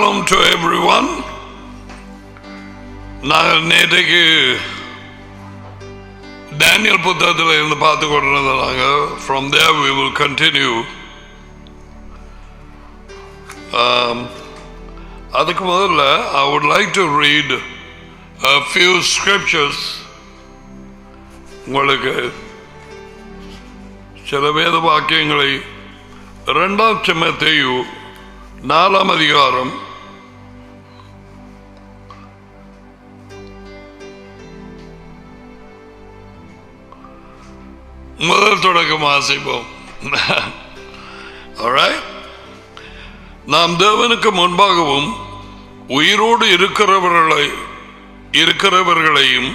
Shalom to everyone. நாங்கள் நேற்றைக்கு Daniel புத்தகத்தில் இருந்து பார்த்து கொண்டிருந்தாங்க. From there we will continue. அதுக்கு முதல்ல I would like to read a few scriptures. உங்களுக்கு சில வேத வாக்கியங்களை 2 தீமோத்தேயு 4 அதிகாரம் முதல் தொடக்கம் வாசிப்போம். Alright? நாம் தேவனுக்கு முன்பாகவும் உயிரோடு இருக்கிறவர்களையும்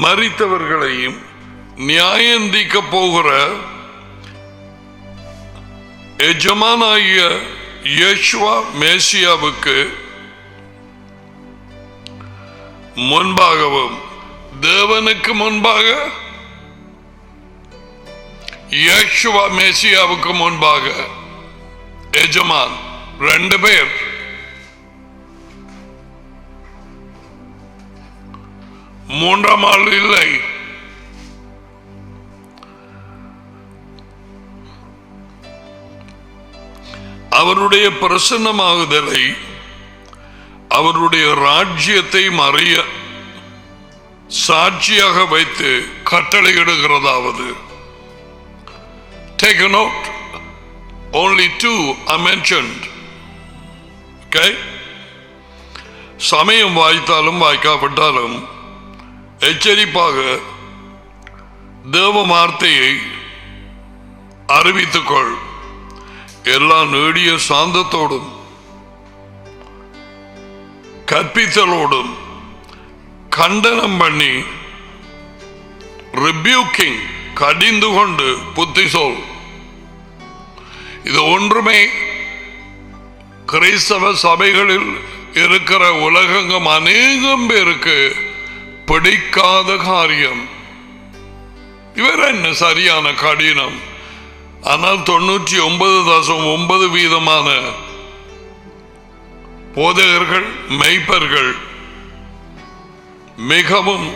மரித்தவர்களையும் நியாயந்திக்க போகிற எஜமானாகிய யேசுவா மேசியாவுக்கு முன்பாகவும், தேவனுக்கு முன்பாக யேசுவா மேசியாவுக்கு முன்பாக எஜமான் 2 பேர், மூன்றாம் ஆள் இல்லை. அவருடைய பிரசன்னமாகுதலை, அவருடைய ராஜ்யத்தை அறிய சாட்சியாக வைத்து கட்டளையிடுகிறதாவது. Take a note. Only 2 are mentioned. Okay? சமயம் வாய்த்தாலும் வாய்க்காவிட்டாலும் எச்சரிப்பாக தேவ வார்த்தையை அறிவித்துக்கொள். எல்லா நீடிய சாந்தத்தோடும் கற்பித்தலோடும் கண்டனம் பண்ணி ரிபியூக்கிங் கடிந்து கொண்டு புத்தி சொல். இது ஒன்றுமே கிறிஸ்தவ சபைகளில் இருக்கிற உலகங்கம் அநேகம் பேருக்கு பிடிக்காத காரியம். இவர் என்ன சரியான கடினம். ஆனால் 99.9% போதகர்கள், மெய்ப்பர்கள் மிகவும்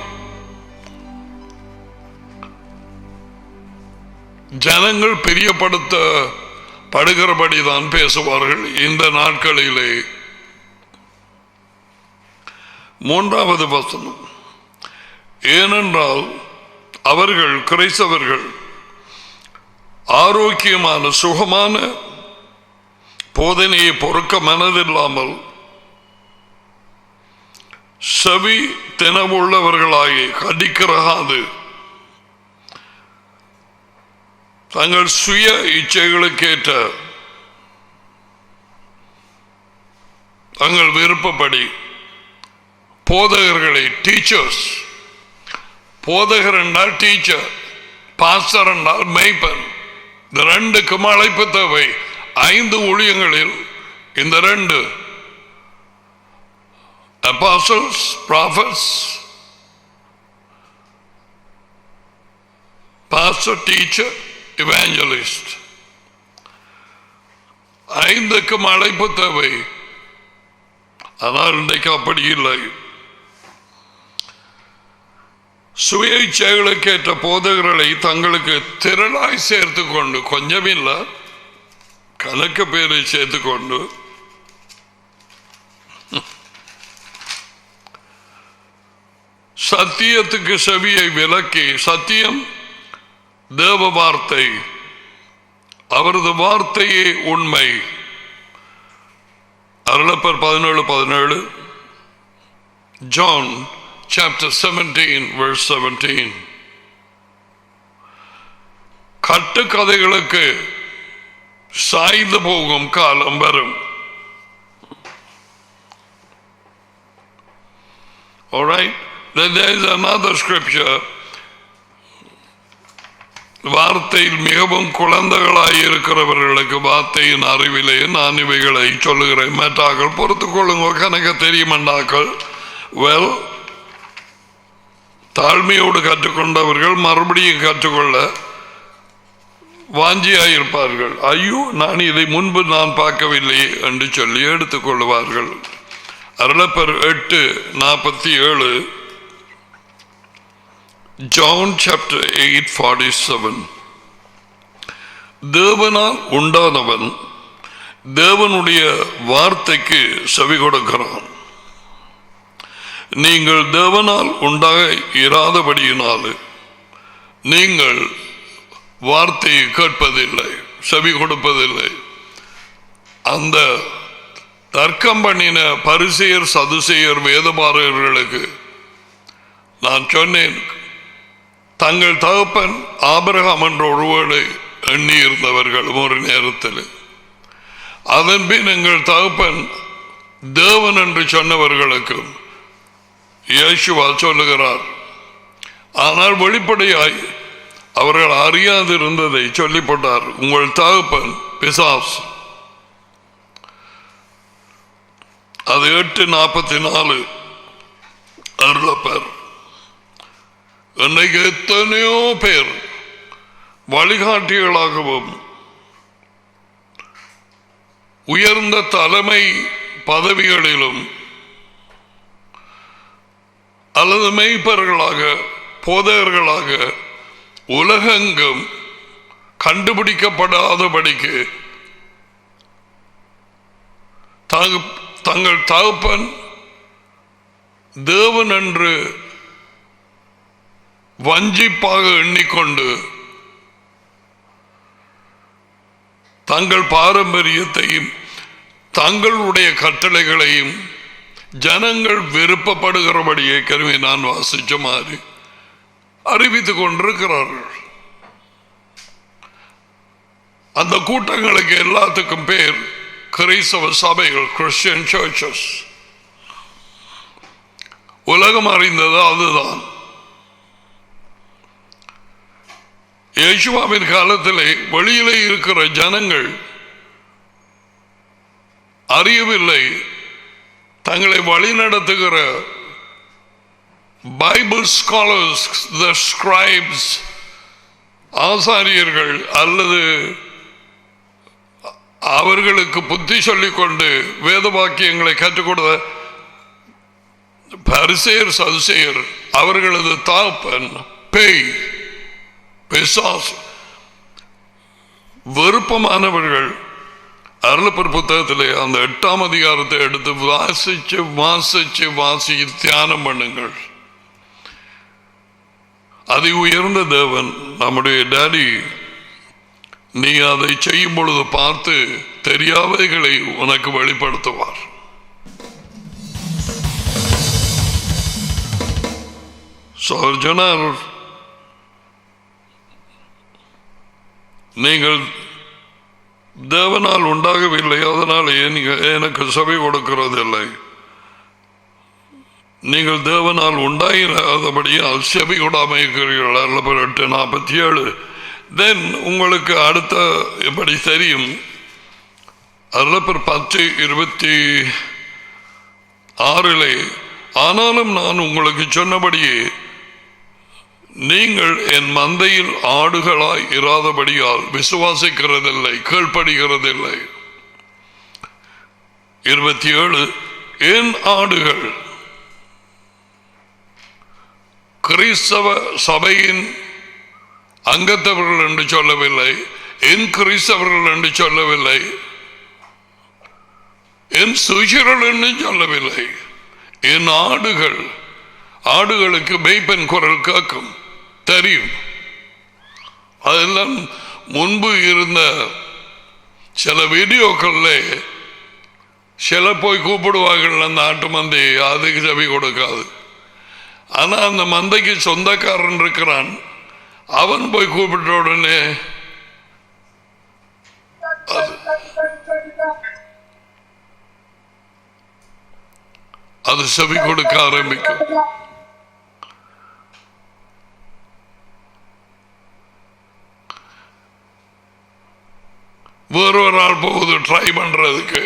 ஜனங்கள் பிரியப்படுத்தப்படுகிறபடிதான் பேசுவார்கள் இந்த நாட்களிலே. 3வது வசனம், ஏனென்றால் அவர்கள் கிறிஸ்தவர்கள் ஆரோக்கியமான சுகமான போதனையை பொறுக்க மனதில்லாமல் செவி தினவுள்ளவர்களாகி கடிக்கிறாது தங்கள் சுய இச்சைகளுக்கேற்ற தங்கள் விருப்பப்படி போதகர்களை, டீச்சர்ஸ், போதகர் என்றால் டீச்சர், பாஸ்டர் என்றால் மெய்ப்பன். இந்த 2க்கும் அழைப்பு தேவை. 5 ஊழியங்களில் இந்த 2 apostles, prophets, pastor, teacher, evangelist, 5க்கும் அழைப்பு தேவை. ஆனால் இன்றைக்கு அப்படி இல்லை. சுய இச்சைகளுக்கேற்ற போதகர்களை தங்களுக்கு திரளாய் சேர்த்து கொண்டு, கொஞ்சமில்லை கணக்கு பேரை சேர்த்து கொண்டு சத்தியத்துக்கு செவியை விலக்கி, சத்தியம் தேவ வார்த்தை, அவரது வார்த்தையே உண்மை. அருளப்பர் 17:17, John chapter 17 verse 17. கட்டுக்கதைகளுக்கு சாய்ந்து போகும் காலம் வரும். Alright, then there is another scripture. வார்த்தையில் மிகவும் குழந்தைகளாய் இருக்கிறவர்களுக்கு வார்த்தையின் அறிவிலே நான் இவைகளை சொல்லுகிறேன். மற்றாக்கள் பொறுத்துக் கொள்ளுங்க, கணக்க தெரியுமண்டாக்கள். வெல், தாழ்மையோடு கற்றுக்கொண்டவர்கள் மறுபடியும் கற்றுக்கொள்ள வாஞ்சியாயிருப்பார்கள். ஐயோ, நான் இதை முன்பு நான் பார்க்கவில்லை என்று சொல்லி எடுத்துக்கொள்வார்கள். அருளப்பர் 8:47, John chapter 8:47. தேவனால் உண்டானவன் தேவனுடைய வார்த்தைக்கு செவி கொடுக்கிறான். நீங்கள் தேவனால் உண்டாக இராதபடியினால் நீங்கள் வார்த்தையை கேட்பதில்லை, செவி கொடுப்பதில்லை. அந்த தர்க்கம் பண்ணின பரிசேயர் சதுசேயர் வேதபாரகர்களுக்கு நான் சொன்னேன், தங்கள் தகப்பன் ஆபிரகாம் என்ற ஒருவரை எண்ணி இருந்தவர்கள் ஒரு நேரத்தில். அதன்பின் எங்கள் தகப்பன் தேவன் என்று சொன்னவர்களுக்கு இயேசுவா சொல்லுகிறார், ஆனால் வெளிப்படையாய் அவர்கள் அறியாதிருந்ததை சொல்லி போட்டார். உங்கள் தகப்பன் பிசாஸ். அது 8:44 அருளப்பர். இன்னைக்கு எத்தனையோ பேர் வழிகாட்டிகளாகவும் உயர்ந்த தலைமை பதவிகளிலும் அல்லது மெய்ப்பர்களாக போதகர்களாக உலகெங்கும் கண்டுபிடிக்கப்படாதபடிக்கு தங்கள் தகப்பன் தேவன் என்று வஞ்சிப்பாக எண்ணிக்கொண்டு தங்கள் பாரம்பரியத்தையும் தங்களுடைய கட்டளைகளையும் ஜனங்கள் விருப்பப்படுகிறபடியே கருவி நான் வாசிச்ச மாதிரி அறிவித்துக் கொண்டிருக்கிறார்கள். அந்த கூட்டங்களுக்கு எல்லாத்துக்கும் பேர் கிறிஸ்தவ சபைகள், கிறிஸ்டியன் சர்ச்சஸ். உலகம் அறிந்தது அதுதான். இயேசுவின் காலத்திலே வெளியிலே இருக்கிற ஜனங்கள் அறியவில்லை. தங்களை வழி நடத்துகிற பைபிள் ஸ்காலர்ஸ், த ஸ்கிரைப்ஸ், ஆசாரியர்கள் அல்லது அவர்களுக்கு புத்தி சொல்லிக்கொண்டு வேத வாக்கியங்களை கற்றுக் கொடுத்த பரிசேயர் சதுசேயர், அவர்களது தாப்பன் பேய், பிசாசு, விருப்பமானவர்கள். அருளப்பர் புத்தகத்திலே அந்த 8ஆம் அதிகாரத்தை எடுத்து வாசிச்சு தியானம் பண்ணுங்கள். அதி உயர்ந்த தேவன் நம்முடைய டாடி, நீ அதை செய்யும் பொழுது பார்த்து தெரியாதவைகளை உனக்கு வெளிப்படுத்துவார். சொன்னார், நீங்கள் தேவனால் உண்டாகவில்லை, அதனால் எனக்கு செவி கொடுக்கிறதில்லை. நீங்கள் தேவனால் உண்டாகிறபடியால் செவி கொடாமல் இருக்கிறீர்கள். 8:47. தென் உங்களுக்கு அடுத்த எப்படி தெரியும்? அருளப்பர் 10:26, ஆனாலும் நான் உங்களுக்கு சொன்னபடியே நீங்கள் என் மந்தையில் ஆடுகளாய் இராதபடியால் விசுவாசிக்கிறதில்லை, கீழ்ப்படுகிறதில்லை. 27, என் ஆடுகள் கிறிஸ்தவ சபையின் அங்கத்தவர்கள் என்று சொல்லவில்லை, என் கிறிஸ்தவர்கள் என்று சொல்லவில்லை, என் சுஷிரல் என்று சொல்லவில்லை. என் ஆடுகள், ஆடுகளுக்கு மெய்ப்பெண் குரல் கேட்கும், தெரியும். அதெல்லாம் முன்பு இருந்த சில வீடியோக்கள்ல சில போய் கூப்பிடுவார்கள் அந்த ஆட்டு மந்தையை, அதுக்கு செவி கொடுக்காது. ஆனா அந்த மந்தைக்கு சொந்தக்காரன் இருக்கிறான், அவன் போய் கூப்பிட்ட உடனே அது செவி கொடுக்க ஆரம்பிக்கும். வேறொரு ஆள் போகுது ட்ரை பண்றதுக்கு.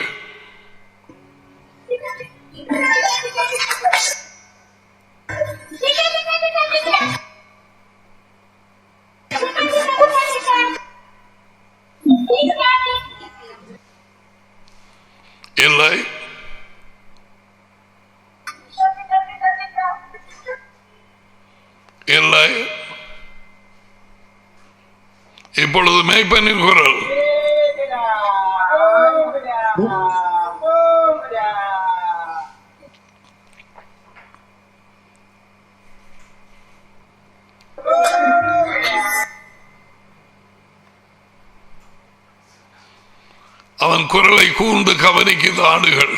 இல்லை. இல்லை. இப்பொழுது மேய்ப்பனின் குரல். அவன் குரலை கூர்ந்து கவனிக்குது ஆடுகள்.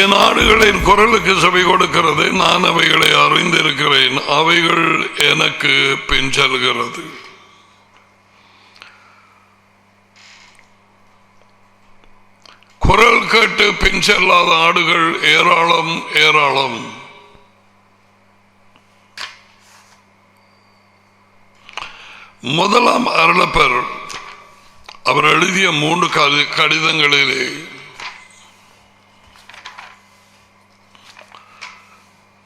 என் ஆடுகளின் குரலுக்கு செவி கொடுக்கிறது, நான் அவைகளை அறிந்திருக்கிறேன், அவைகள் எனக்கு பின் செல்கிறது. குரல் கேட்டு பின் செல்லாத ஆடுகள் ஏராளம் ஏராளம். முதலாம் அருளப்பர் அவர் எழுதிய 3 கடிதங்களிலே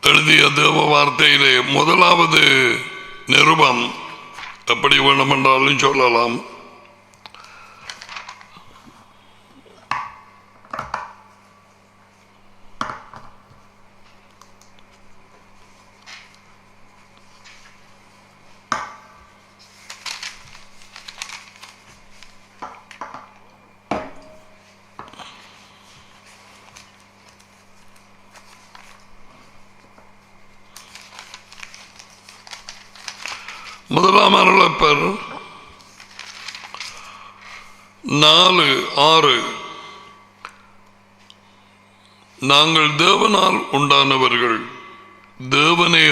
எழுதிய தேவ வார்த்தையிலே முதலாவது நிருபம், எப்படி வேண்டுமென்றாலும் சொல்லலாம், முதலாம் அருளப்பர் 4:6 நாங்கள் தேவனால் உண்டானவர்கள், தேவனை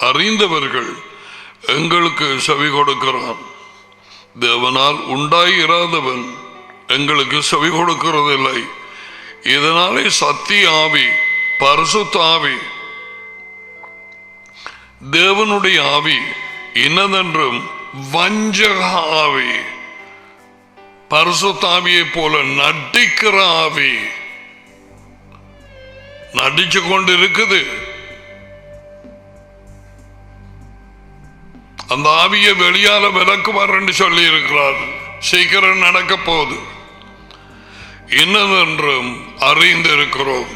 அறிந்தவர்கள் எங்களுக்கு செவி கொடுக்கிறான். தேவனால் உண்டாயிராதவன் எங்களுக்கு செவி கொடுக்கிறதில்லை. இதனாலே சத்திய ஆவி, பரிசுத்த ஆவி, தேவனுடைய ஆவி இன்னதென்றும் வஞ்சக ஆவி, பரிசுத்த ஆவியை போல நடிக்கிற ஆவி, நடிச்சு கொண்டு இருக்குது. அந்த ஆவியை வெளியால விலக்குவார் என்று சொல்லி இருக்கிறார். சீக்கிரம் நடக்க போகுது. இன்னதென்றும் அறிந்திருக்கிறோம்.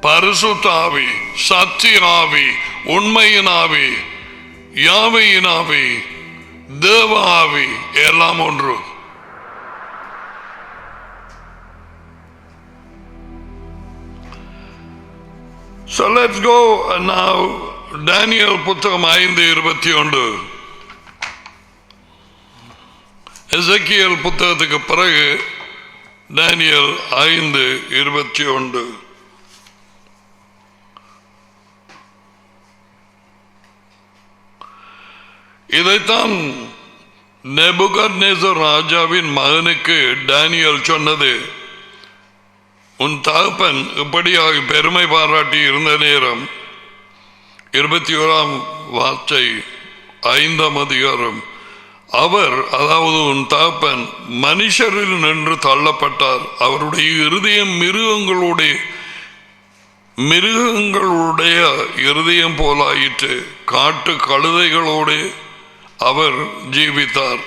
பரிசுத்த ஆவி, சத்திய ஆவி, உண்மையின் ஆவி, யாவையின் ஆவி, தேவ ஆவி எல்லாம் ஒன்று. So let's go now. Daniel புத்தகம் 5:21. எசேக்கியேல் புத்தகத்துக்கு பிறகு Daniel 5:21. இதைத்தான் நேபுகத்நேசர் ராஜாவின் மகனுக்கு டேனியல் சொன்னது. உன் தகப்பன் இப்படியாக பெருமை பாராட்டி இருந்த நேரம், 21ஆம் வார்த்தை 5ஆம் அதிகாரம், அவர், அதாவது உன் தகப்பன் மனுஷரில் நின்று தள்ளப்பட்டார். அவருடைய இருதயம் மிருகங்களுடைய இருதயம் போலாயிற்று. காட்டு கழுதைகளோடு அவர் ஜீவித்தார்.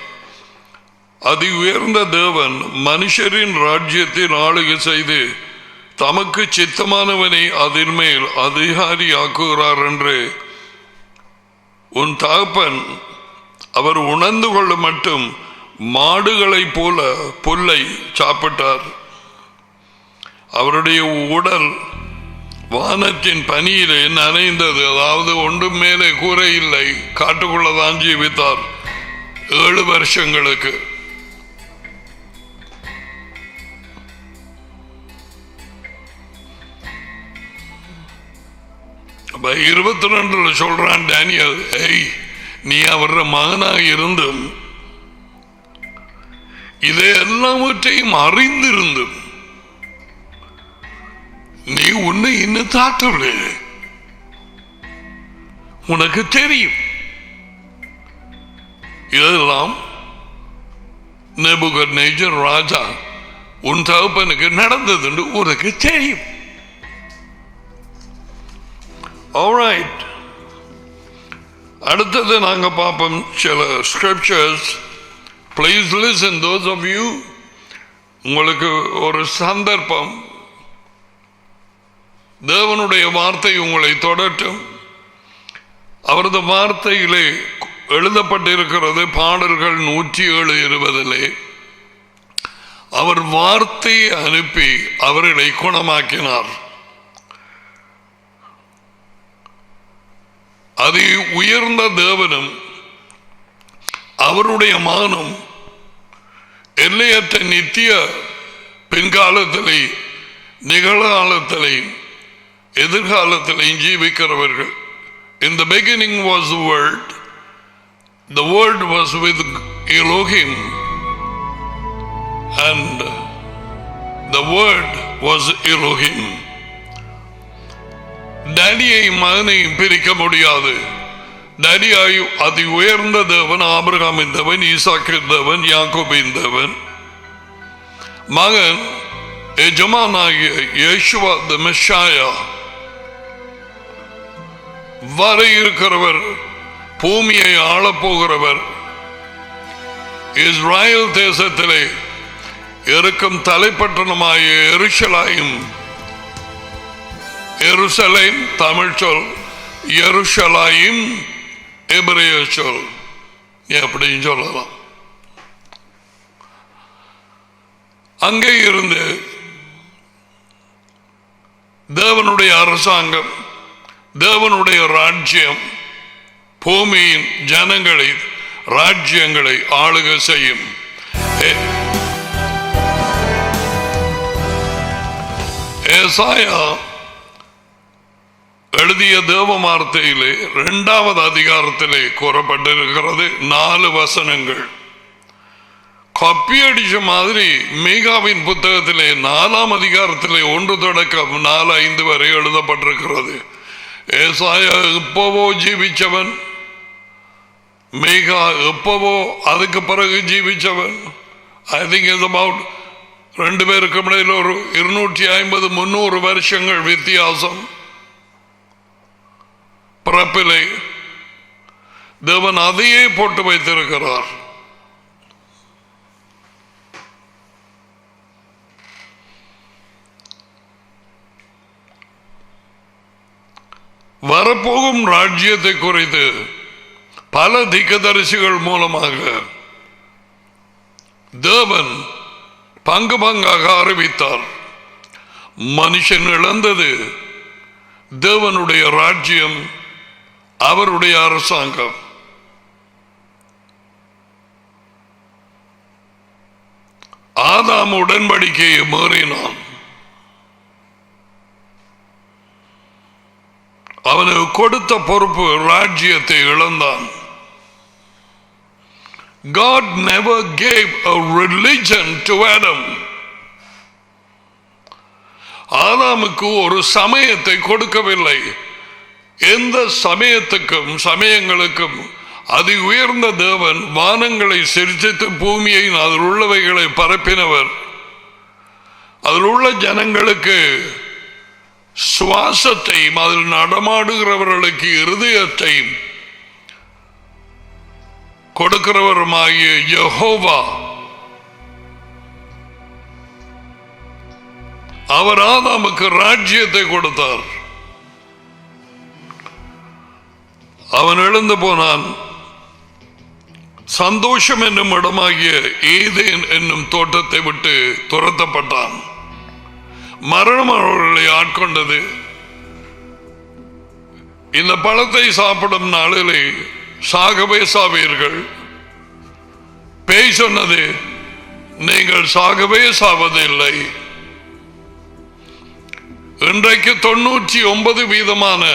அதி உயர்ந்த தேவன் மனுஷரின் ராஜ்யத்தில் ஆளுகை செய்து தமக்கு சித்தமானவனை அதன் மேல் அதிகாரியாக்குகிறார் என்று உன் தகப்பன் அவர் உணர்ந்து கொள்ள மட்டும் மாடுகளைப் போல புல்லை சாப்பிட்டார். அவருடைய உடல் வானத்தின் பனியிலே நனைந்தது. அதாவது ஒன்றும் மேலே கூரை இல்லை. காட்டுக்குள்ளதான் ஜீவித்தார் 7 வருஷங்களுக்கு. அப்ப 22 சொல்றான் டேனியல், ஏய், நீ அவர மகனாக இருந்தும் இதை எல்லாவற்றையும் அறிந்திருந்தும் நீ உன்னை இன்னும் தாட்டவில்லை. உனக்கு தெரியும். இதெல்லாம் நேபுகத்நேச்சர் ராஜா உன் தகப்பனுக்கு நடந்தது என்று உனக்கு தெரியும். Alright. அடுத்தது நாங்க பார்ப்போம் சில scriptures. Please listen, those of you, உங்களுக்கு ஒரு சந்தர்ப்பம், தேவனுடைய வார்த்தை உங்களை தொடட்டும். அவரது வார்த்தையிலே எழுதப்பட்டிருக்கிறது பாடல்கள் 107:20. அவர் வார்த்தையை அனுப்பி அவர்களை குணமாக்கினார். அது உயர்ந்த தேவனும் அவருடைய மானம் எல்லையற்ற நித்திய பின்காலத்திலே நிகழ்காலத்திலே எதிர்காலத்திலே ஜீவிக்கிறவர்கள். In the beginning was the Word. The Word was with Elohim, and the Word was Elohim. டேடியை மகனையும் பிரிக்க முடியாது. டேடியாய் அதி உயர்ந்த தேவன் ஆபிரகாமின் தேவன், ஈசாக்கின் தேவன், யாக்கோபின் தேவன். மகன் எஜமானாகிய இயேசுவா தி மெஷாயா, வர இருக்கிறவர், பூமியை ஆளப்போகிறவர், இஸ்ராயல் தேசத்திலே இருக்கும் தலைப்பட்டணமாய எருசலேம், எருசலேம் தமிழ் சொல், எருசலேம் எபிரேய சொல், எப்படின்னு சொல்லலாம். அங்கே இருந்து தேவனுடைய அரசாங்கம், தேவனுடைய ராஜ்யம் பூமியின் ஜனங்களை, ராஜ்யங்களை ஆளுகை செய்யும். ஏசாயா எழுதிய தேவ வார்த்தையிலே 2வது அதிகாரத்திலே கூறப்பட்டிருக்கிறது 4 வசனங்கள். கப்பியடிச்ச மாதிரி மீகாவின் புத்தகத்திலே 4ஆம் அதிகாரத்திலே 1 தொடக்கம் 4-5 வரை எழுதப்பட்டிருக்கிறது. ஏசாயா எப்பவோ ஜீவிச்சவன், மீகா எப்பவோ அதுக்கு பிறகு ஜீவிச்சவன். ஐ திங்க் இஸ் அபவுட் 2 பேருக்கு இடையில் ஒரு 250-300 வருஷங்கள் வித்தியாசம். பிறப்பிலே தேவன் அதையே போட்டு வைத்திருக்கிறார். வரப்போகும் ராஜ்யத்தை குறித்து பல தீர்க்கதரிசிகள் மூலமாக தேவன் பங்கு பங்காக அறிவித்தார். மனுஷன் இழந்தது தேவனுடைய ராஜ்யம், அவருடைய அரசாங்கம். ஆதாம் உடன்படிக்கையை மீறினான். அவனுக்கு கொடுத்த பொறுப்பு ராஜ்யத்தை இழந்தான். God never gave a religion to Adam. ஆதாமுக்கு ஒரு சமயத்தை கொடுக்கவில்லை. எந்த சமயத்துக்கும் சமயங்களுக்கும் அதி உயர்ந்த தேவன் வானங்களை சிருஷ்டித்து பூமியை அதில் உள்ளவைகளை பரப்பினவர். அதில் உள்ள ஜனங்களுக்கு சுவாசத்தையும் அதில் நடமாடுகிறவர்களுக்கு இருதயத்தையும் கொடுக்கிறவருமாகிய யெகோவா அவர் ஆதாமுக்கு ராஜ்யத்தை கொடுத்தார். அவன் எழுந்து போனான். சந்தோஷம் என்னும் இடமாகிய ஏதேன் என்னும் தோட்டத்தை விட்டு துரத்தப்பட்டான். மரணம் அவர்களை ஆட்கொண்டது. இந்த பழத்தை சாப்பிடும் நாளிலே சாகவே சாவீர்கள். பேய் சொன்னது, நீங்கள் சாகவே சாவதில்லை. இன்றைக்கு 99%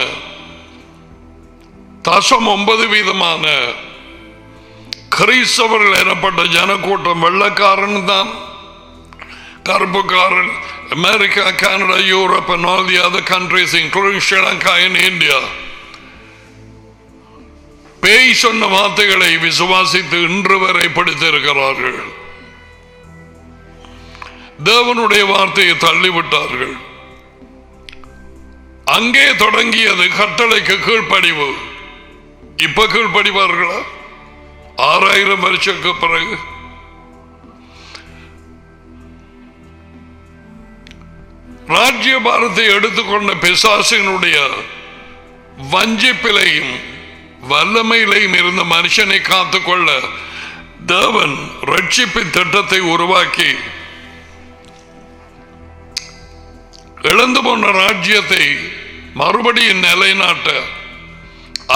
9% கிறிஸ்தவர்கள் எனப்பட்ட ஜனக்கூட்டம் வெள்ளக்காரன் தான், கருப்புக்காரன். America, Canada, Europe and all the other countries including Sri Lanka and India, பேய் சொன்ன வார்த்தைகளை விசுவாசித்து இன்று வரை படித்திருக்கிறார்கள். தேவனுடைய வார்த்தையை தள்ளிவிட்டார்கள். அங்கே தொடங்கியது கட்டளைக்கு கீழ்ப்படிவு. இப்ப கீழ்ப்படிவார்களா? 6000 வருஷத்துக்கு பிறகு ராஜ்ய பாரத்தை எடுத்துக்கொண்ட பிசாசினுடைய வஞ்சிப்பிலையும் வல்லமையிலையும் இருந்த மனுஷனை காத்துக்கொள்ள தேவன் ரட்சிப்பின் திட்டத்தை உருவாக்கி இழந்து போன ராஜ்யத்தை மறுபடியும் நிலைநாட்ட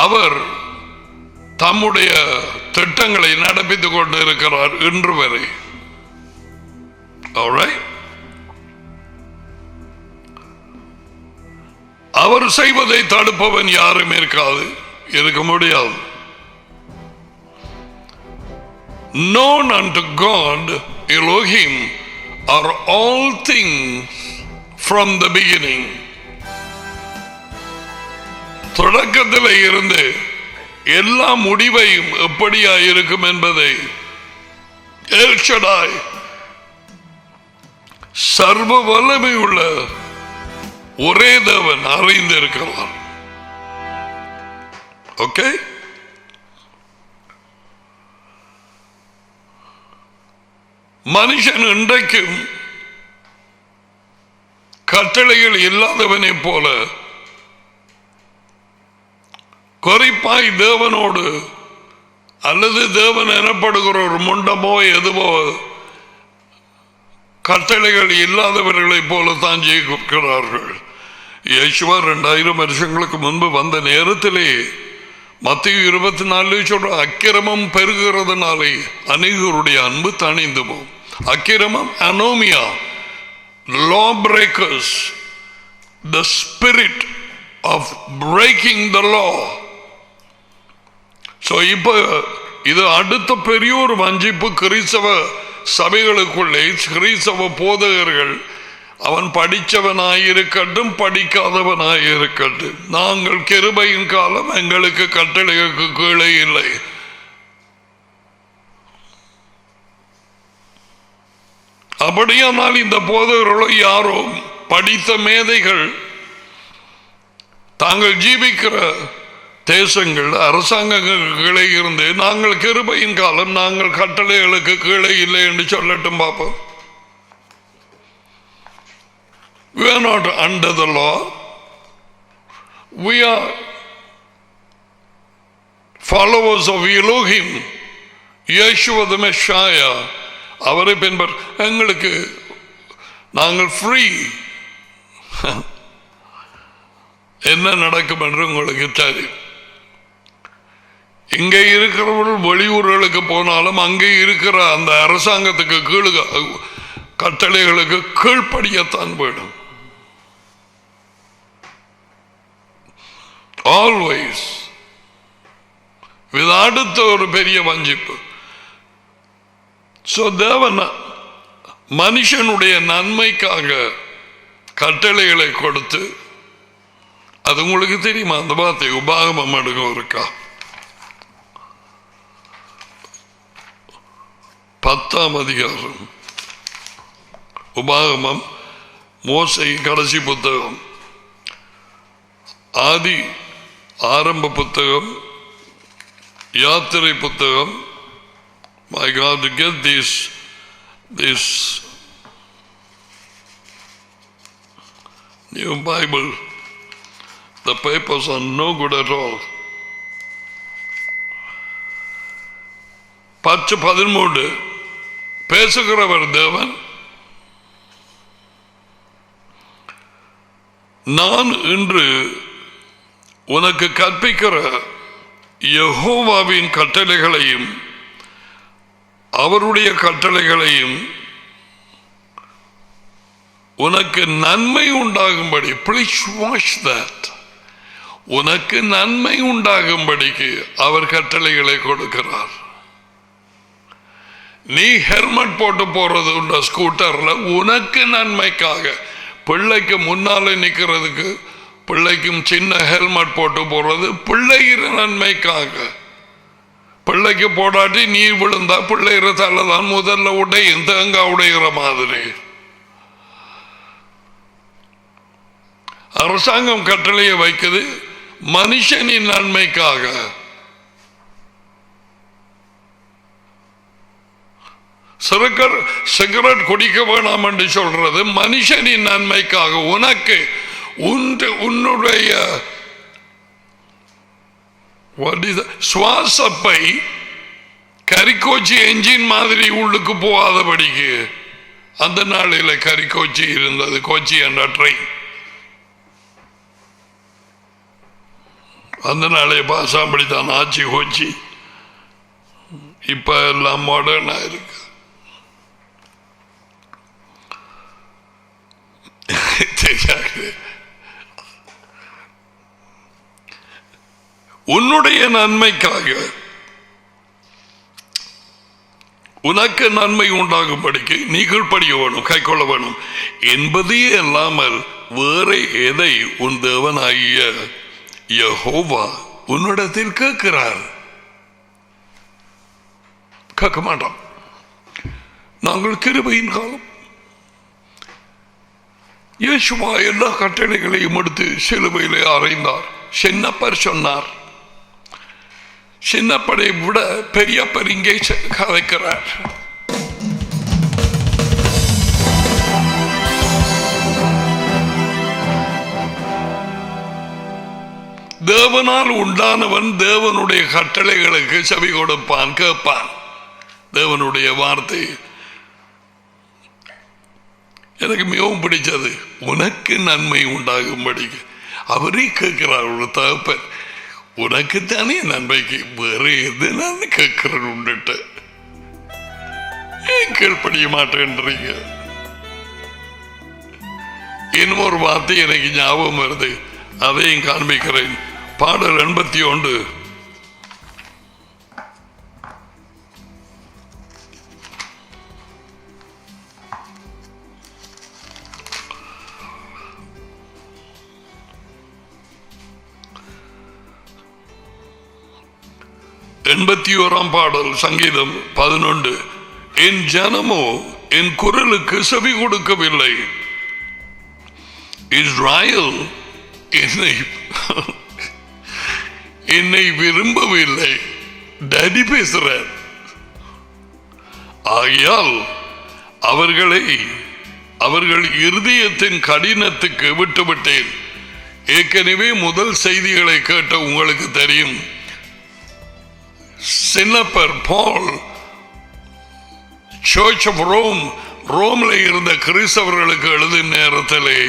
அவர் தம்முடைய திட்டங்களை நடப்பித்துக் கொண்டு இருக்கிறார் இன்று வரை. அவர் செய்வதை தடுப்பவன் யாரும் இருக்க முடியாது. Known unto God, Elohim, are all things from the beginning. தொடக்கத்தில் இருந்து எல்லா முடிவையும் எப்படியா இருக்கும் என்பதை எல் ஷடாய் சர்வ வல்லமை உள்ள ஒரே தேவன் அறிந்திருக்கிறார். ஓகே, மனுஷன் இன்றைக்கும் கட்டளைகள் இல்லாதவனை போல குறிப்பாய் தேவனோடு அல்லது தேவன் எனப்படுகிற ஒரு முண்டமோ எதுவோ கட்டளைகள் இல்லாதவர்களைப் போல தான் ஜெயிக்கிறார்கள். இயேசுவா 2000 வருஷங்களுக்கு முன்பு வந்த நேரத்திலே மத்தேயு 24 சொல்ற அக்கிரமம் பெருகிறதுனாலே அநேகருடைய அன்பு தணிந்து போகும். அக்கிரமம் anomia, law breakers, the spirit of breaking the law. So இப்ப இது அடுத்த பெரிய ஒரு வஞ்சிப்பு கிறிஸ்தவ சபைகளுக்குள்ளே. கிறிஸ்தவ போதகர்கள் அவன் படித்தவனாயிருக்கட்டும் படிக்காதவனாயிருக்கட்டும், நாங்கள் கிருபையின் காலம், எங்களுக்கு கட்டளைக்கு கீழே இல்லை. அப்படியானால் இந்த போதகர்களோ யாரோ படித்த மேதைகள் தாங்கள் ஜீவிக்கிற தேசங்கள் அரசாங்கங்களுக்கு கீழே இருந்து நாங்கள் கிருபையின் காலம், நாங்கள் கட்டளைகளுக்கு கீழே இல்லை என்று சொல்லட்டும் பார்ப்போம். We are not under the law. We are followers of Elohim, Yeshua the Messiah. அவரை பின்பற்ற எங்களுக்கு நாங்கள் ஃப்ரீ. என்ன நடக்கும் என்று உங்களுக்கு தெரியும். இங்கே இருக்கிறவர்கள் வெளியூர்களுக்கு போனாலும் அங்கே இருக்கிற அந்த அரசாங்கத்துக்கு கீழ் கட்டளைகளுக்கு கீழ்ப்படியத்தான் போயிடும். ஆல்வேஸ். இது அடுத்த ஒரு பெரிய வஞ்சிப்பு. தேவன் மனுஷனுடைய நன்மைக்காக கட்டளைகளை கொடுத்து, அது உங்களுக்கு தெரியுமா அந்த வார்த்தை உபாகமம் எடுக்கும் இருக்கா? 10ஆம் அதிகாரம் உபாகமம், மோசே கடைசி புத்தகம், ஆதி ஆரம்ப புத்தகம், யாத்திரை புத்தகம். My God, to get this new Bible, the papers are no good at all. 10:13 பேசுகிறவர் தேவன், நான் இன்று உனக்கு கற்பிக்கிற யெகோவாவின் கட்டளைகளையும் அவருடைய கட்டளைகளையும் உனக்கு நன்மை உண்டாகும்படி, please watch that, உனக்கு நன்மை உண்டாகும்படிக்கு அவர் கட்டளைகளை கொடுக்கிறார். நீ ஹெல்மெட் போட்டு போறது உண்ட ஸ்கூட்டர்ல உனக்கு நன்மைக்காக, பிள்ளைக்கு முன்னாலே நிற்கிறதுக்கு பிள்ளைக்கும் சின்ன ஹெல்மெட் போட்டு போறது பிள்ளைகிற நன்மைக்காக. பிள்ளைக்கு போடாட்டி நீர் விழுந்தா பிள்ளைகிற தலைதான் முதல்ல உடையும், தேங்காய் உடைகிற மாதிரி. அரசாங்கம் கட்டளையை வைக்குது மனுஷனின் நன்மைக்காக. சிகரெட் குடிக்க வேணாம் என்று சொல்றது மனுஷனின் நன்மைக்காக. உனக்கு உன்னுடைய சுவாசப்பை கரிக்கோச்சி என்ஜின் மாதிரி உள்ளுக்கு போகாதபடிக்கு. அந்த நாளில் கரிக்கோச்சி இருந்தது, கோச்சி என்ற ட்ரெயின். அந்த நாளே பாசாம்படித்தான் ஆட்சி கோச்சி. இப்ப எல்லாம் மாடர்னா இருக்கு. உன்னுடைய நன்மைக்காக, உனக்கு நன்மை உண்டாகும்படிக்கு நீ கீழ்ப்படிய வேணும், கை கொள்ள வேணும் என்பதே அல்லாமல் வேற எதை உன் தேவனாகிய யெகோவா உன்னிடத்தில் கேட்கிறார்? கேட்க மாட்டான். நாங்கள் கிருபையின் காலம். இயேசுவா எல்லா கட்டளைகளையும் எடுத்து சிலுவையிலே அறைந்தார். சின்னப்பர் சொன்னார். சின்னப்பரை விட பெரியப்பர் இங்கே கதைக்கிறார். தேவனால் உண்டானவன் தேவனுடைய கட்டளைகளுக்கு செவி கொடுப்பான், கேட்பான். தேவனுடைய வார்த்தை எனக்கு மிகவும் பிடிச்சது. உனக்கு நன்மை உண்டாகும்படி அவரே கேட்கிறார். ஒரு தகப்பன் உனக்குத்தானே நன்மைக்கு வேற எது நான் கேட்கிறேன் உண்டுட்டு ஏன் கீழ்ப்படிய மாட்டேன்றீங்க? இன்னும் ஒரு வார்த்தை எனக்கு ஞாபகம் வருது, அதையும் காண்பிக்கிறேன். பாடல் 81. பாடல் சங்கீதம் 11. என் ஜனமோ என் குரலுக்கு செவி கொடுக்கவில்லை. இஸ்ராயேல் என்னை விரும்பவில்லை. டேடி பேசுறார். ஆகையால் அவர்கள் இருதயத்தின் கடினத்துக்கு விட்டுவிட்டேன். ஏற்கனவே முதல் செய்திகளை கேட்ட உங்களுக்கு தெரியும். சின்னப்பர் பால் சர்ச் ஆஃப் ரோம்ல இருந்த கிறிஸ்தவர்களுக்கு எழுதும் நேரத்திலே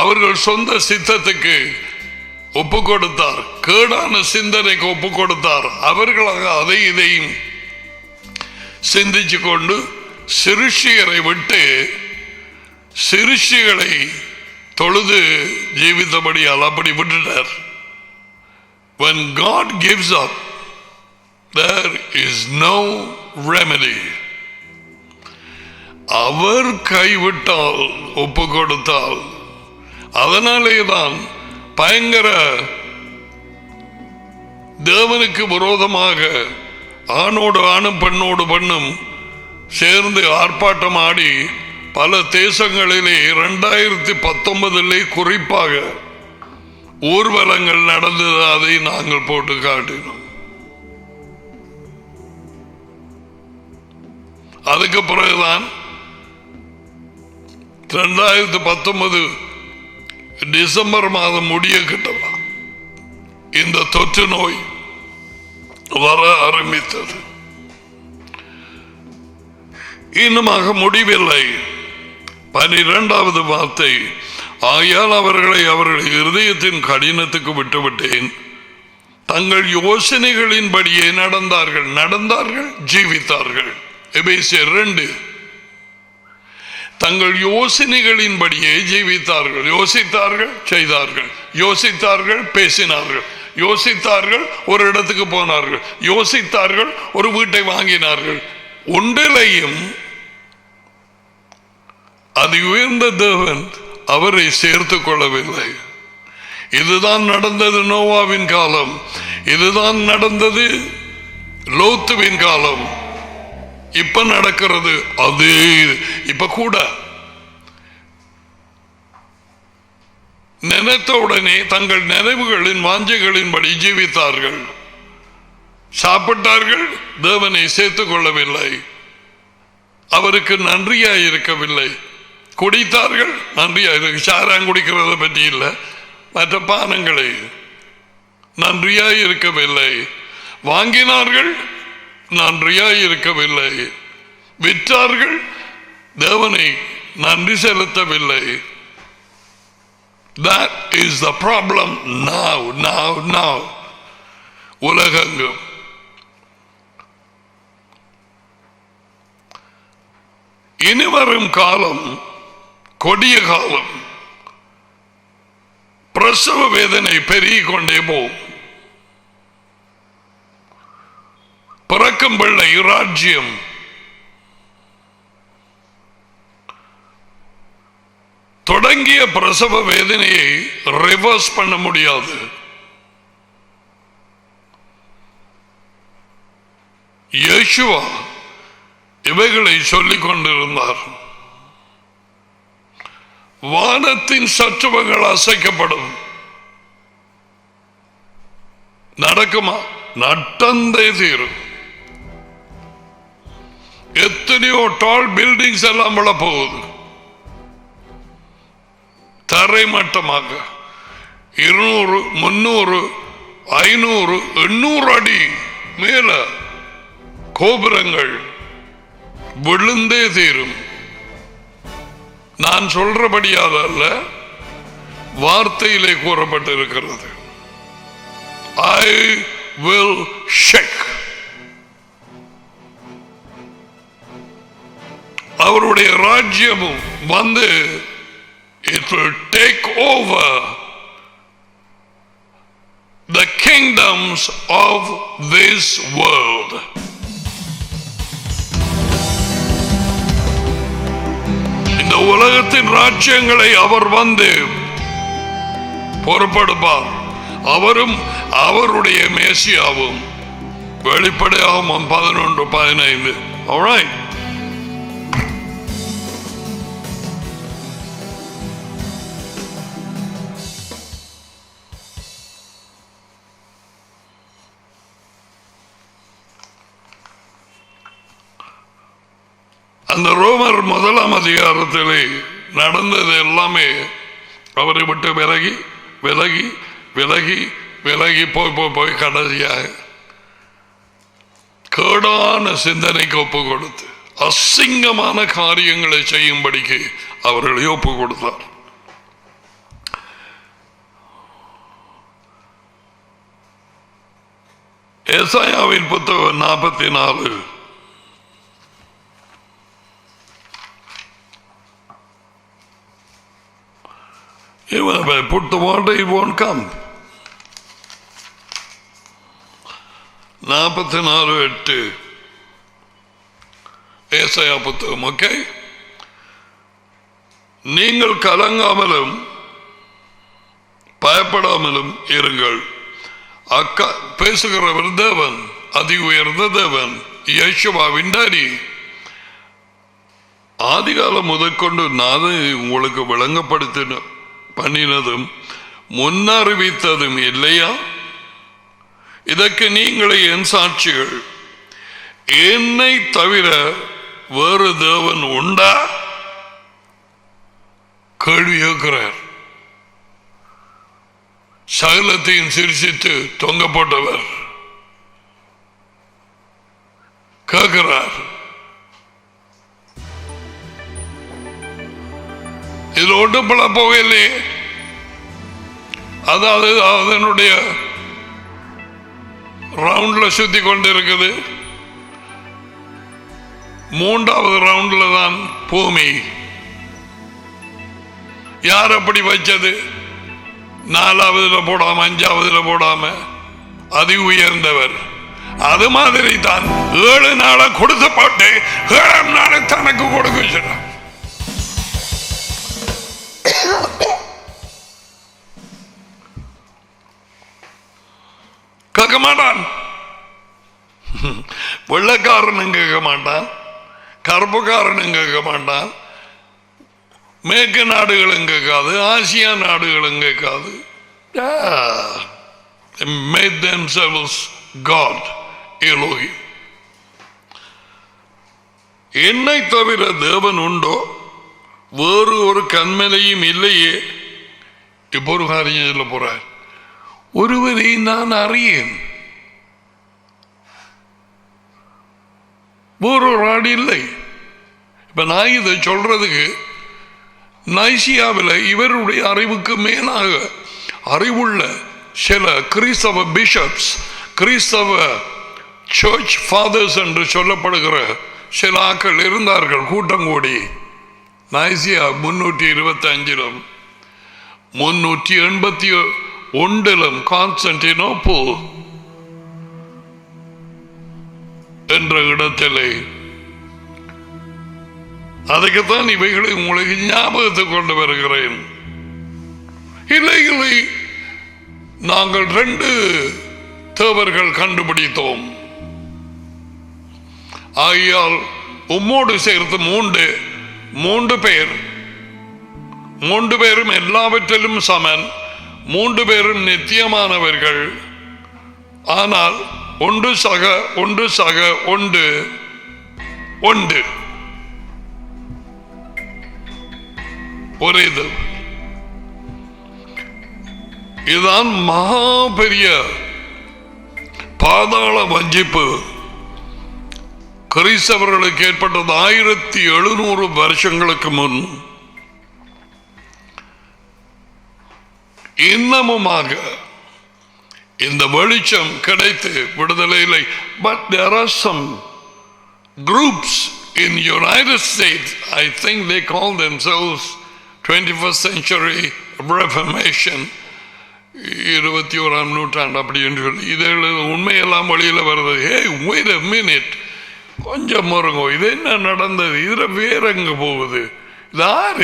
அவர்கள் சொந்த சித்தத்துக்கு ஒப்பு கொடுத்தார், கேடான சிந்தனைக்கு ஒப்பு கொடுத்தார். அவர்களாக அதை இதையும் சிந்திச்சு கொண்டு சிருஷ்டிகரை விட்டு சிருஷ்டிகளை தொழுது ஜீவித்தபடியால் அப்படி விட்டுட்டார். When God gives up, there is no remedy. அவர் கைவிட்டால், ஒப்பு கொடுத்தால், அதனாலேதான் பயங்கர தேவனுக்கு விரோதமாக ஆணோடு ஆணும் பெண்ணோடு பெண்ணும் சேர்ந்து ஆர்ப்பாட்டம் ஆடி பல தேசங்களிலே 2019 குறிப்பாக ஊர்வலங்கள் நடந்தது. அதை நாங்கள் போட்டு காட்டினோம். அதுக்கு பிறகுதான் 2019 டிசம்பர் மாதம் முடிய கிட்டவா இந்த தொற்று நோய் வர ஆரம்பித்தது. இன்னுமாக முடிவில்லை. 12வது வார்த்தை, ஆகையால் அவர்கள் இருதயத்தின் கடினத்துக்கு விட்டுவிட்டேன். தங்கள் யோசனைகளின்படியே நடந்தார்கள், ஜீவித்தார்கள். எபேசியர் 2. தங்கள் யோசனைகளின்படியே ஜீவித்தார்கள். யோசித்தார்கள், செய்தார்கள். யோசித்தார்கள், பேசினார்கள். யோசித்தார்கள், ஒரு இடத்துக்கு போனார்கள். யோசித்தார்கள், ஒரு வீட்டை வாங்கினார்கள். ஒன்றிலையும் அது உயர்ந்த தேவன் அவரை சேர்த்துக் கொள்ளவில்லை. இதுதான் நடந்தது நோவாவின் காலம். இதுதான் நடந்தது லோத்துவின் காலம். இப்ப நடக்கிறது அது. இப்ப கூட நினைத்தவுடனே தங்கள் நினைவுகளின் வாஞ்சைகளின்படி ஜீவித்தார்கள். சாப்பிட்டார்கள், தேவனை சேர்த்துக் கொள்ளவில்லை, அவருக்கு நன்றியாய் இருக்கவில்லை. குடித்தார்கள், நன்றியாய் இருக்கு. சாராயம் குடிக்கிறத பற்றி இல்லை, மற்ற பானங்களை நன்றியாய் இருக்கவில்லை. வாங்கினார்கள், நன்றியாய் இருக்கவில்லை. விற்றார்கள், தேவனை நன்றி செலுத்தவில்லை. That is the problem now. உலகெங்கும் இனிவரும் காலம் கொடிய காலம். பிரசவ வேதனை பெருகிக் கொண்டே போகும். பிறக்கும் பிள்ளை ராஜ்யம். தொடங்கிய பிரசவ வேதனையை ரிவர்ஸ் பண்ண முடியாது. இயேசுவா இவைகளை சொல்லிக் கொண்டிருந்தார். வானத்தின் சற்றுவங்கள் அசைக்கப்படும். நடக்குமா? நட்டந்தே தீரும். எத்தனையோ டால் பில்டிங்ஸ் எல்லாம் விழ போகுது. தரைமட்டமாக 200, 300, 500, 800 அடி மேல கோபுரங்கள் விழுந்தே தீரும். நான் சொல்றபடியால் அல்ல, வார்த்தையிலே கூறப்பட்டிருக்கிறது. I will shake. அவருடைய ராஜ்யமும் வந்து it will take over the kingdoms of this world. இந்த உலகத்தின் ராஜ்யங்களை அவர் வந்து பொறுப்படுப்பார். அவரும் அவருடைய மேசியாவும். வெளிப்படையாகும் 11:15. Alright. அந்த ரோமர் 1ஆம் அதிகாரத்திலே நடந்தது எல்லாமே அவரை விட்டு விலகி விலகி விலகி விலகி போய் கடைசியாக கேடான சிந்தனைக்கு ஒப்பு கொடுத்து அசிங்கமான காரியங்களை செய்யும்படிக்கு அவர்களை ஒப்பு கொடுத்தார். ஏசாயாவின் புத்தகம் 44. Even if I put the water, it won't come. 44:8 ஏசாயா புத்தகம். ஓகே, நீங்கள் கலங்காமலும் பயப்படாமலும் இருங்கள். அக்கா பேசுகிறவர் தேவன், அதி உயர்ந்த தேவன், யேசுவாவின் டாடி. ஆதிகாலம் முதற்கொண்டு நான் உங்களுக்கு விளங்கப்படுத்தின பண்ணினதும் முன்னறிவித்ததும் இல்லையா? இதற்கு நீங்களே என் சாட்சிகள். என்னை தவிர வேறு தேவன் உண்டா? கேள்வி கேட்கிறார். சகலத்தையும் சிரிசித்து தொங்க போட்டவர் கேட்கிறார். இது ஒன்றும் பல போகலையே. அதாவது அதனுடைய ரவுண்ட்ல சுத்தி கொண்டு இருக்குது. 3வது ரவுண்ட்ல தான் பூமி. யார் அப்படி வச்சது? 4வதுல போடாம 5வதுல போடாம அதி உயர்ந்தவர். அது மாதிரி தான் 7 நாளை கொடுத்த போட்டு 7ஆம் நாளை தனக்கு கொடுக்க. கேட்க மாட்டான். வெள்ளக்காரனும் கேட்க மாட்டான், கருப்புக்காரனும் கேட்க மாட்டான், மேற்கு நாடுகளும் கேட்காது, ஆசியா நாடுகளும் கேட்காது. They made themselves God, Elohim. என்னை தவிர தேவன் உண்டோ? வேறு ஒரு கண்மலையும் இல்லையே. இப்போ ஒரு காரியம் சொல்ல போறார், ஒருவரை நான் அறியேன், வேறொரு ஆடு இல்லை. இப்ப நான் இதை சொல்றதுக்கு நைசியாவில் இவருடைய அறிவுக்கு மேலாக அறிவுள்ள சில கிறிஸ்தவ பிஷப்ஸ், கிறிஸ்தவ சர்ச் ஃபாதர்ஸ் என்று சொல்லப்படுகிற சில ஆக்கள் இருந்தார்கள். கூட்டம் கூடி நைசியா 325 381 கான்ஸ்டன்டினோப்பிள் என்ற இடத்திலே, அதுக்குத்தான் இவைகளை உங்களுக்கு ஞாபகத்தை கொண்டு வருகிறேன். இல்லை, நாங்கள் 2 தேவர்கள் கண்டுபிடித்தோம், ஆகையால் உம்மோடு சேர்த்து 3 பேர், 3 பேரும் எல்லாவற்றிலும் சமன், 3 பேரும் நித்தியமானவர்கள். ஆனால் ஒன்று சக ஒன்று ஒரே தேவன். இதுதான் மகா பெரிய பாதாள வஞ்சிப்பு கிறிஸ்தவர்களுக்கு ஏற்பட்டது 1700 வருஷங்களுக்கு முன். இன்னமுமாக இந்த வெளிச்சம் கிடைத்து விடுதலை இல்லை. But there are some groups in United States, I think they call themselves 21st century Reformation, 21ஆம் நூற்றாண்டு அப்படி என்று சொல்லி இதில் உண்மையெல்லாம் வழியில் வருது. Hey, wait a minute, கொஞ்சம் முருங்கோ, இது என்ன நடந்தது, இதில் வேற எங்க போகுது, இது யார்,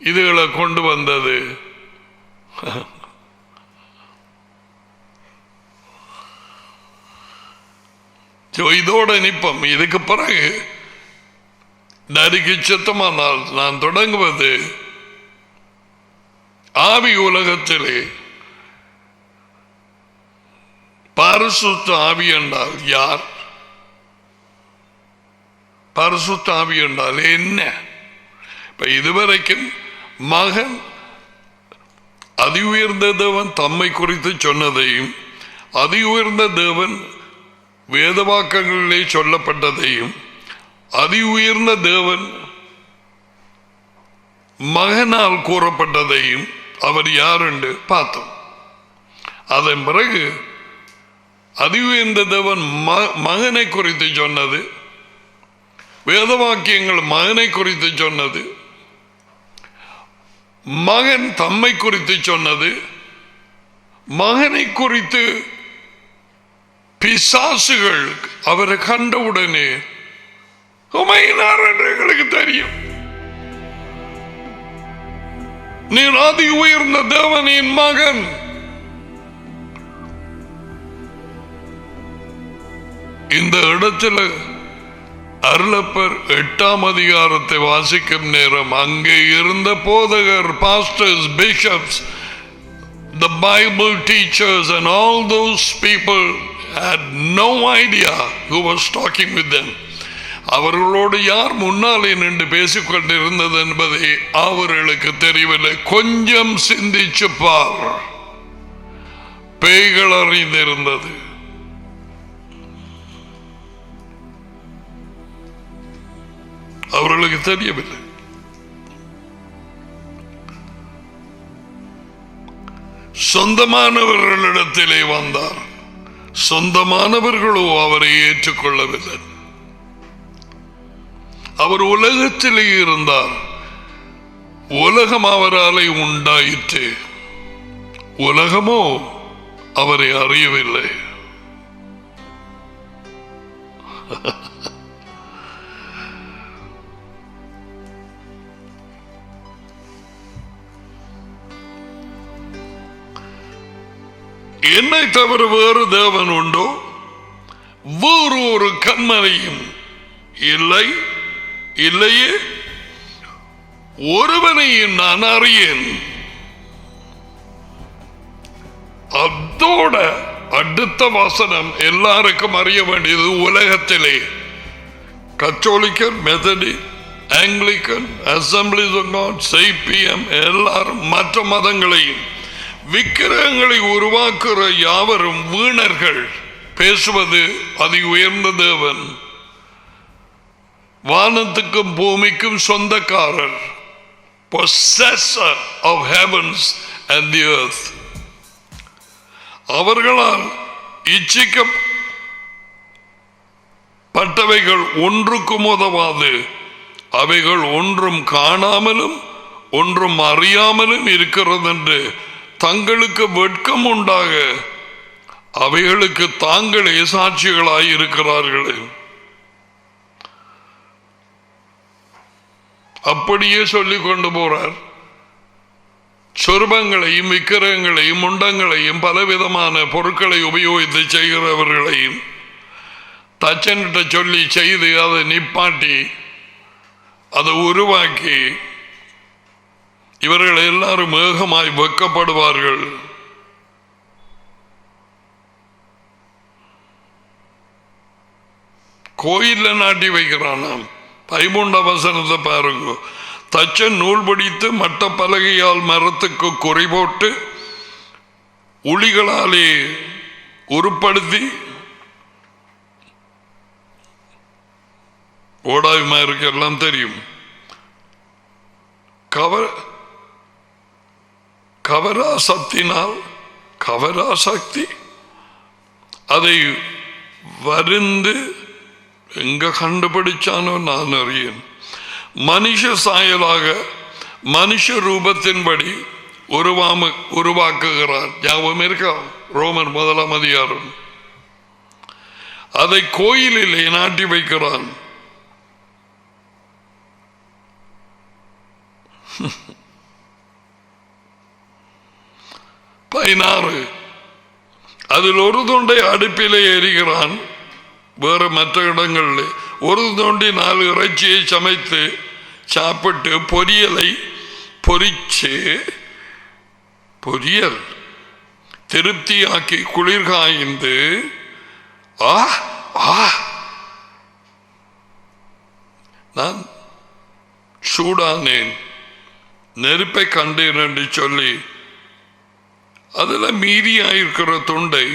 இதுகளை கொண்டு வந்தது? இதோட நிப்பம். இதுக்கு பிறகு நரிக்கு சித்தமானால் நான் தொடங்குவது ஆவி உலகத்திலே பரிசுத்த ஆவி என்றால் யார், பரிசுத்த ஆவி என்றால் என்ன? இப்ப இதுவரைக்கும் மகன் அதி உயர்ந்த தேவன் தம்மை குறித்து சொன்னதையும், அதி உயர்ந்த தேவன் வேதவாக்கங்களிலே சொல்லப்பட்டதையும், அதி உயர்ந்த தேவன் மகனால் கூறப்பட்டதையும் அவர் யார் என்று பார்த்தோம். அதன் பிறகு அதி உயர்ந்த தேவன் மகனை குறித்து சொன்னது, வேதவாக்கியங்கள் மகனை குறித்து சொன்னது, மகன் தம்மை குறித்து சொன்னது, மகனை குறித்து பிசாசுகள் அவரை கண்டவுடனே எங்களுக்கு தெரியும். நீர் அதி உயர்ந்த தேவனின் மகன். இந்த இடத்துல அருளப்பர் 8ஆம் அதிகாரத்தை வாசிக்கும் நேரம் அங்கே இருந்த போதகர், pastors, bishops, the Bible teachers and all those people had no idea who was talking with them. அவர்களோடு யார் முன்னாலே நின்று பேசிக்கொண்டிருந்தது என்பதை அவர்களுக்கு தெரியவில்லை. கொஞ்சம் சிந்திச்சு பார், பேய்கள் அறிந்திருந்தது. அவர்களுக்கு தெரியவில்லை. சொந்தமானவர்களிடத்திலே வந்தார், சொந்தமானவர்களோ அவரை ஏற்றுக்கொள்ளவில்லை. அவர் உலகத்திலே இருந்தார், உலகம் அவராலே உண்டாயிற்று, உலகமோ அவரை அறியவில்லை. என்னை தவிர வேறு தேவன் உண்டோ? வேறு ஒரு கண்மனையும் இல்லை, இல்லையே. ஒருவனையும் நான் அறியேன். அதோட அடுத்த வசனம் எல்லாருக்கும் அறிய வேண்டியது. உலகத்திலே கத்தோலிக்கர், மெத்தடி, Anglican, assemblies of God, CPM எல்லாரும் மற்ற மதங்களையும் விக்கிரகங்களை உருவாக்குற யாவரும் வீணர்கள். பேசுவது அதி உயர்ந்த தேவன், வானத்துக்கும் பூமிக்கும் சொந்தக்காரர், possessor of heavens and the earth. அவர்களால் இச்சிக்கப்பட்டவைகள் ஒன்றுக்கும் உதவாது. அவைகள் ஒன்றும் காணாமலும் ஒன்றும் அறியாமலும் இருக்கிறது என்று தங்களுக்கு வெட்கம் உண்டாக அவைகளுக்கு தாங்களே சாட்சிகளாய் இருக்கிறார்களே. அப்படியே சொல்லிக் கொண்டு போறார். சொருபங்களையும் விக்கிரகங்களையும் முண்டங்களையும் பலவிதமான பொருட்களை உபயோகித்து செய்கிறவர்களையும் தச்சன்கிட்ட சொல்லி செய்து அதை நிப்பாட்டி அதை உருவாக்கி இவர்கள் எல்லாரும் ஏகமாய் வெட்கப்படுவார்கள். கோயில்ல நாட்டி வைக்கிறானாம். 13 வசனத்தை பாருங்க. தச்சன் நூல் பிடித்து மட்ட பலகையால் மரத்துக்கு குறை போட்டு உளிகளாலே உருப்படுத்தி ஓடாய்மாருக்கு எல்லாம் தெரியும். கவராசக்தி அதை வருந்து எங்க கண்டுபிடிச்சானோ நான் அறியேன். மனுஷ சாயலாக மனுஷ ரூபத்தின்படி உருவாக்குகிறார். ஞாபகம் இருக்கா? ரோமர் 1 அதிகாரம். அதை கோயிலிலே நாட்டி வைக்கிறான். அதில் ஒரு தொண்டை அடுப்பிலே எரிகிறான். வேறு மற்ற இடங்களில் ஒரு தோண்டி 4 இறைச்சியை சமைத்து சாப்பிட்டு பொரியலை பொரிச்சு பொரியல் திருப்தியாக்கி குளிர்காய்ந்து நான் சூடானேன், நெருப்பை கண்டேன் என்று சொல்லி அதில் மீதியாயிருக்கிற துண்டை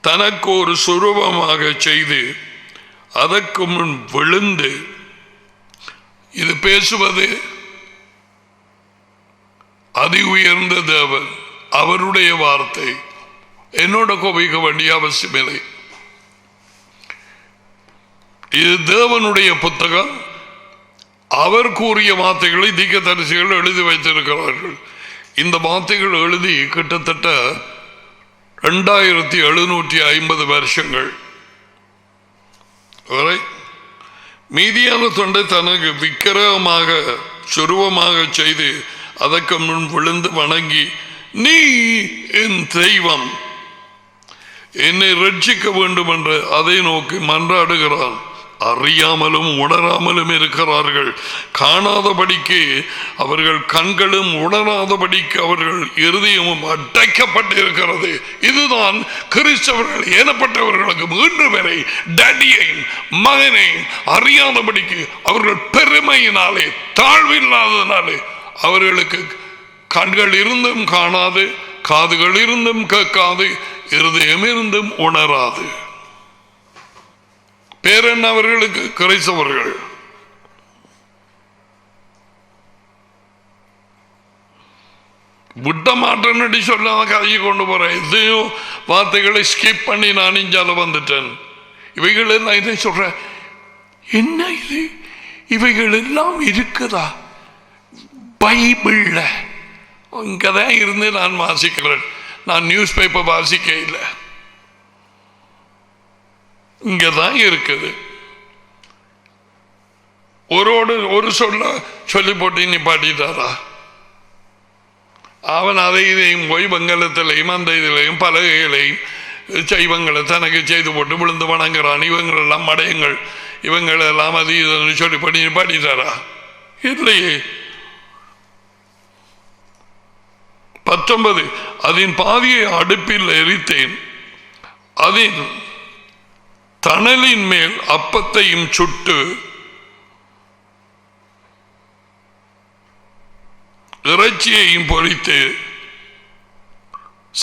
தனக்கு ஒரு சுரூபமாக செய்து அதற்கு முன் விழுந்து, இது பேசுவது அதி உயர்ந்த தேவன், அவருடைய வார்த்தை. என்னோட கோபிக்க வேண்டிய அவசியமில்லை. இது தேவனுடைய புத்தகம். அவர் கூறிய வார்த்தைகளை தீர்க்கதரிசிகள் எழுதி வைத்திருக்கிறார்கள். இந்த வார்த்தைகள் எழுதி கிட்டத்தட்ட 2750 வருஷங்கள் வரை. மீதியான தொண்டை தனக்கு விக்கிரகமாக சுருவமாக செய்து அதற்கு முன் விழுந்து வணங்கி, நீ என் தெய்வம், என்னை ரட்சிக்க வேண்டும் என்று அதை நோக்கி மன்றாடுகிறான். அறியாமலும் உணராமலும் இருக்கிறார்கள். காணாதபடிக்கு அவர்கள் கண்களும் உணராதபடிக்கு அவர்கள் இருதயமும் அடைக்கப்பட்டு இருக்கிறது. இதுதான் கிறிஸ்தவர்கள் எனப்பட்டவர்களுக்கு இன்று வரை டேடியையும் மகனையும் அறியாதபடிக்கு அவர்கள் பெருமையினாலே தாழ்வில்லாதனாலே அவர்களுக்கு கண்கள் இருந்தும் காணாது, காதுகள் இருந்தும் கேட்காது, இருதயம் இருந்தும் உணராது. பேரன் அவர்களுக்கு கிறிஸ்தவர்கள். விட்ட மாட்டேன்னு சொல்லாத கதையை கொண்டு போறேன். எதையோ வார்த்தைகளை ஸ்கிப் பண்ணி நான் இஞ்சால வந்துட்டேன். இவைகள் எல்லாம் இதை சொல்றேன். என்ன இது? இவைகள் எல்லாம் இருக்குதா பைபிள்ல? இங்கதான் இருந்து நான் வாசிக்கிறேன். நான் நியூஸ் பேப்பர் வாசிக்க இல்லை, இங்கதான் இருக்குது. ஒரு சொல்ல சொல்லி போட்டு நிப்பாட்டிட்டாரா? அவன் அதை இதையும் போய் வெங்கலத்திலையும் அந்த இதிலையும் பலகைகளையும் செய்வங்களை தனக்கு செய்து போட்டு விழுந்து வணங்குறான். இவங்களெல்லாம் மடையங்கள், இவங்களெல்லாம் அது இதுன்னு சொல்லி படித்தாரா? இல்லையே. 19 அதன் பாதியை அடுப்பில் எரித்தேன், அதன் தணலின் மேல் அப்பத்தையும் சுட்டு இறைச்சியையும் பொரித்து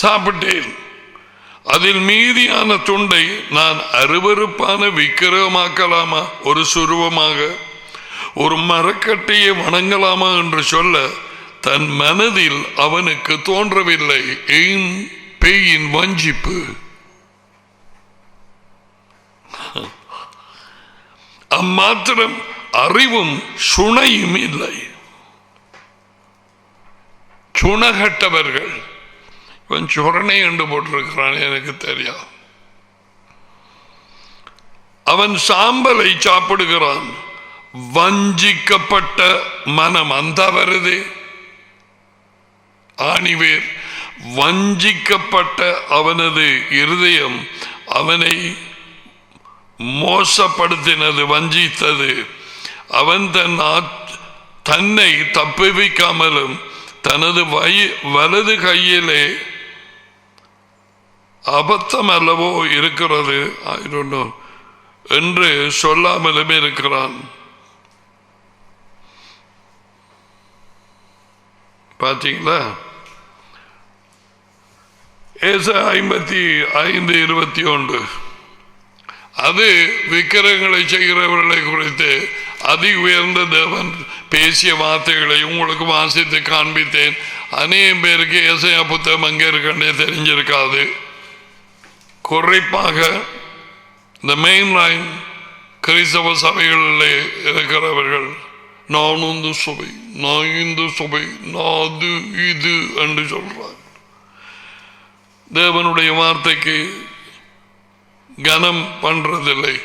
சாப்பிட்டேன். அதில் மீதியான துண்டை நான் அருவருப்பான விக்கிரகமாக்கலாமா, ஒரு சுருவமாக ஒரு மரக்கட்டையை வணங்கலாமா என்று சொல்ல தன் மனதில் அவனுக்கு தோன்றவில்லை. பேயின் வஞ்சிப்பு. அம்மாத்திரம் அறிவும் சுனையும் இல்லை. சுணகட்டவர்கள். இவன் சுரணை என்று போட்டிருக்கிறான், எனக்கு தெரியாது. அவன் சாம்பலை சாப்பிடுகிறான். வஞ்சிக்கப்பட்ட மனம் அந்த வருது ஆணிவேர். வஞ்சிக்கப்பட்ட அவனது இருதயம் அவனை மோசப்படுத்தினது, வஞ்சித்தது. அவன் தன்னை தப்புவிக்காமலும் தனது வலது கையிலே அபத்தம் அல்லவோ இருக்கிறது என்று சொல்லாமலும் இருக்கிறான். பார்த்தீங்களா? 55:21 அது விக்கிரகங்களை செய்கிறவர்களை குறித்து அதி உயர்ந்த தேவன் பேசிய வார்த்தைகளை உங்களுக்கு வாசித்து காண்பித்தேன். அநேகம் பேருக்கு ஏசாயா புத்தகம் அங்கே இருக்கண்டே தெரிஞ்சிருக்காது. குறிப்பாக இந்த மெயின் லைன் கிறிஸ்தவ சபைகளில் இருக்கிறவர்கள் நான் இந்த சபை, நான் இந்த சபை, நான் அது இது என்று சொல்றார். தேவனுடைய வார்த்தைக்கு கனம் பண்றதில்லை.